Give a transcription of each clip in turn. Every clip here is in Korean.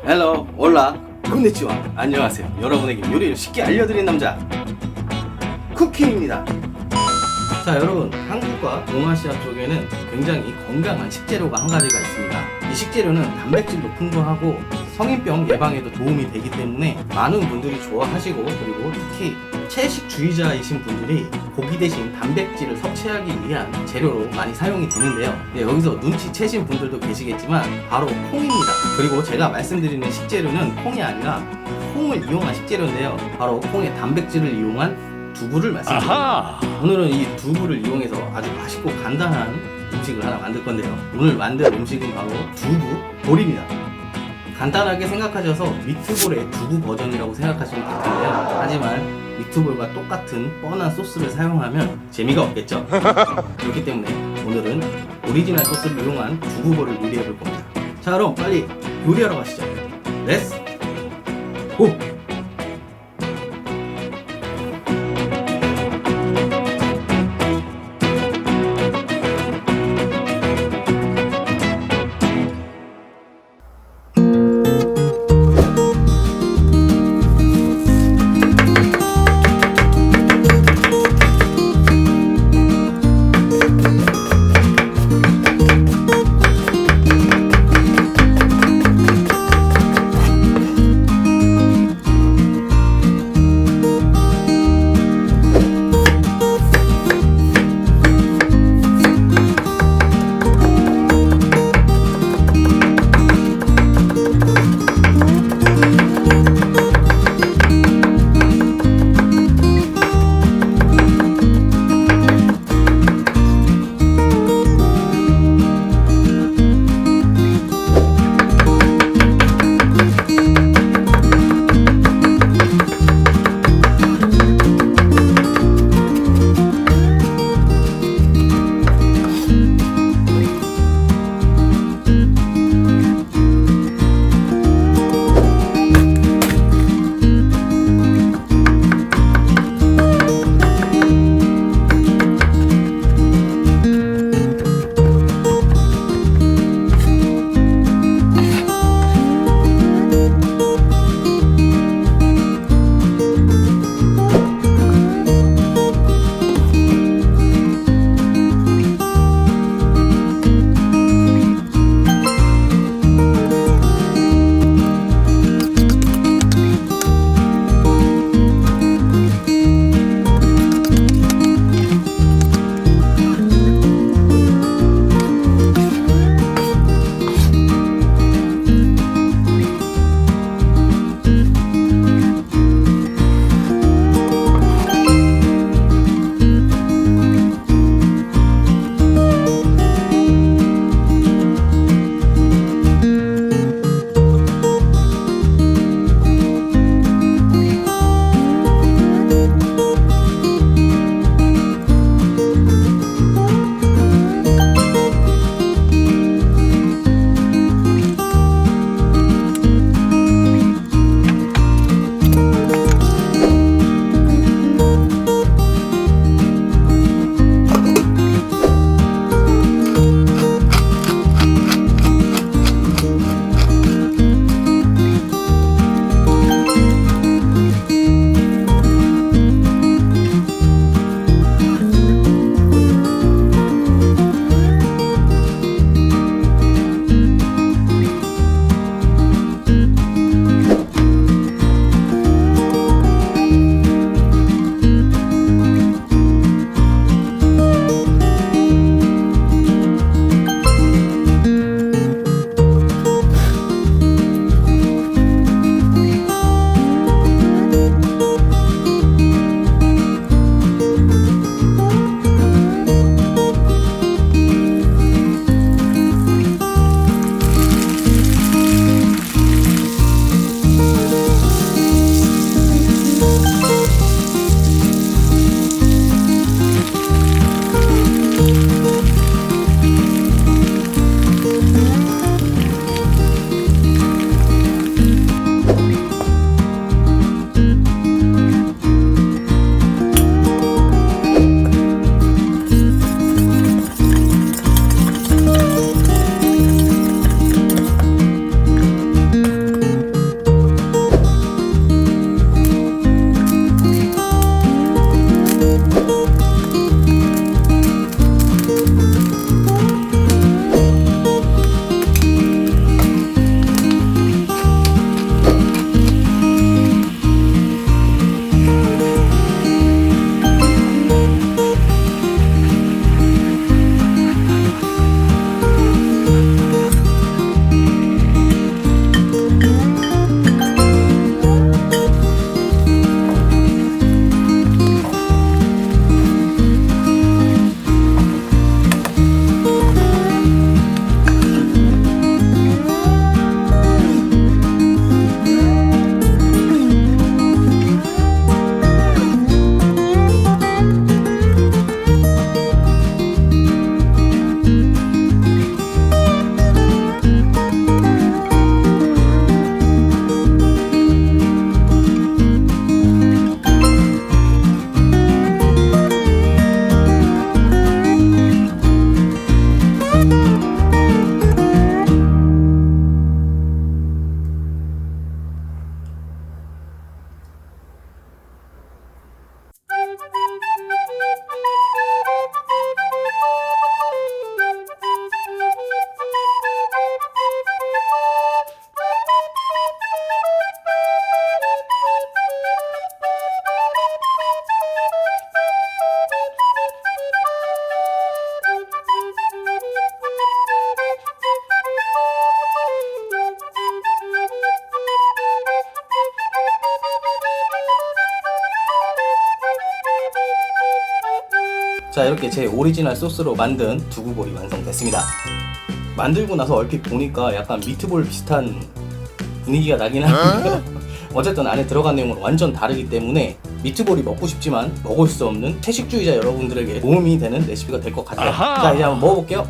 헬로, 올라, 곤니치와. 안녕하세요. 여러분에게 요리를 쉽게 알려드리는 남자 쿠킹입니다. 자, 여러분, 한국과 동아시아 쪽에는 굉장히 건강한 식재료가 한 가지가 있습니다. 이 식재료는 단백질도 풍부하고 성인병 예방에도 도움이 되기 때문에 많은 분들이 좋아하시고, 그리고 특히 채식주의자이신 분들이 고기 대신 단백질을 섭취하기 위한 재료로 많이 사용이 되는데요. 네, 여기서 눈치채신 분들도 계시겠지만 바로 콩입니다. 그리고 제가 말씀드리는 식재료는 콩이 아니라 콩을 이용한 식재료인데요. 바로 콩의 단백질을 이용한 두부를 말씀드립니다. 오늘은 이 두부를 이용해서 아주 맛있고 간단한 음식을 하나 만들 건데요. 오늘 만들 음식은 바로 두부 볼입니다. 간단하게 생각하셔서 미트볼의 두부 버전이라고 생각하시면 될 텐데요. 하지만 미트볼과 똑같은 뻔한 소스를 사용하면 재미가 없겠죠. 그렇기 때문에 오늘은 오리지널 소스를 이용한 두부볼을 요리해 볼 겁니다. 자, 그럼 빨리 요리하러 가시죠. 렛츠 고! 자, 이렇게 제 오리지널 소스로 만든 두부볼이 완성됐습니다. 만들고 나서 얼핏 보니까 약간 미트볼 비슷한 분위기가 나긴 하는데요. 어쨌든 안에 들어간 내용은 완전 다르기 때문에 미트볼이 먹고 싶지만 먹을 수 없는 채식주의자 여러분들에게 도움이 되는 레시피가 될 것 같아요. 아하! 자, 이제 한번 먹어볼게요.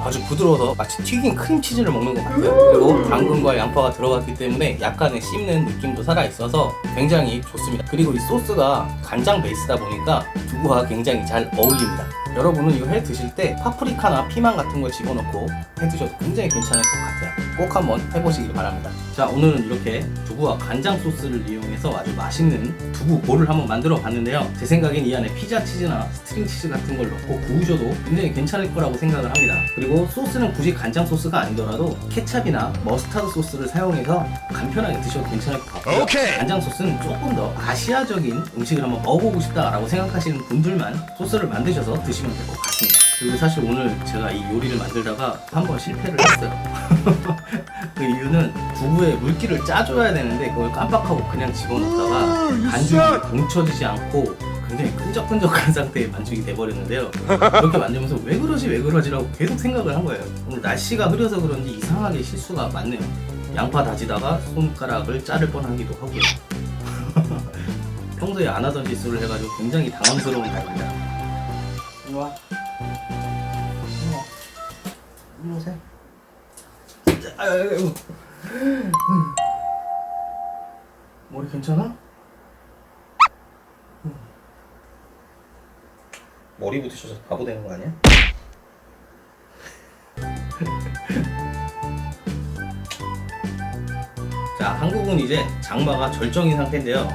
아주 부드러워서 마치 튀긴 크림치즈를 먹는 것 같아요. 그리고 당근과 양파가 들어갔기 때문에 약간의 씹는 느낌도 살아있어서 굉장히 좋습니다. 그리고 이 소스가 간장 베이스다 보니까 두부와 굉장히 잘 어울립니다. 여러분은 이거 해 드실 때 파프리카나 피망 같은 걸 집어넣고 해 드셔도 굉장히 괜찮을 것 같아요. 꼭 한번 해보시길 바랍니다. 자, 오늘은 이렇게 두부와 간장 소스를 이용해서 아주 맛있는 두부볼을 한번 만들어 봤는데요. 제 생각엔 이 안에 피자 치즈나 스트링 치즈 같은 걸 넣고 구우셔도 굉장히 괜찮을 거라고 생각을 합니다. 그리고 소스는 굳이 간장 소스가 아니더라도 케찹이나 머스타드 소스를 사용해서 간편하게 드셔도 괜찮을 것 같고요. 간장 소스는 조금 더 아시아적인 음식을 한번 먹어보고 싶다라고 생각하시는 분들만 소스를 만드셔서 드시면 될 것 같습니다. 그리고 사실 오늘 제가 이 요리를 만들다가 한번 실패를 했어요. 그 이유는 두부에 물기를 짜줘야 되는데 그걸 깜빡하고 그냥 집어넣다가 반죽이 뭉쳐지지 않고 굉장히 끈적끈적한 상태의 반죽이 돼버렸는데요. 그렇게 만들면서 왜 그러지라고 계속 생각을 한 거예요. 오늘 날씨가 흐려서 그런지 이상하게 실수가 많네요. 양파 다지다가 손가락을 자를 뻔하기도 하고요. 평소에 안 하던 실수를 해가지고 굉장히 당황스러운 날입니다. 이리 와. 이리 오세요. 아유. 머리 괜찮아? 머리 붙이셔서 바보 되는 거 아니야? 자, 한국은 이제 장마가 절정인 상태인데요.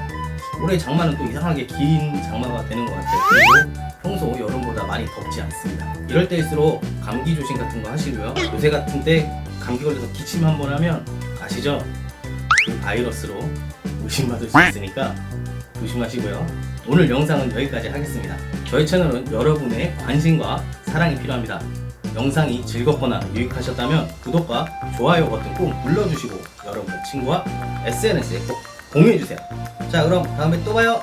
올해 장마는 또 이상하게 긴 장마가 되는 것 같아요. 그리고 평소 여름보다 많이 덥지 않습니다. 이럴 때일수록 감기 조심 같은 거 하시고요. 요새 같은 때 감기 걸려서 기침 한번 하면 아시죠? 그 바이러스로 의심받을 수 있으니까 조심하시고요. 오늘 영상은 여기까지 하겠습니다. 저희 채널은 여러분의 관심과 사랑이 필요합니다. 영상이 즐겁거나 유익하셨다면 구독과 좋아요 버튼 꼭 눌러주시고 여러분의 친구와 SNS에 꼭 공유해주세요. 자, 그럼 다음에 또 봐요.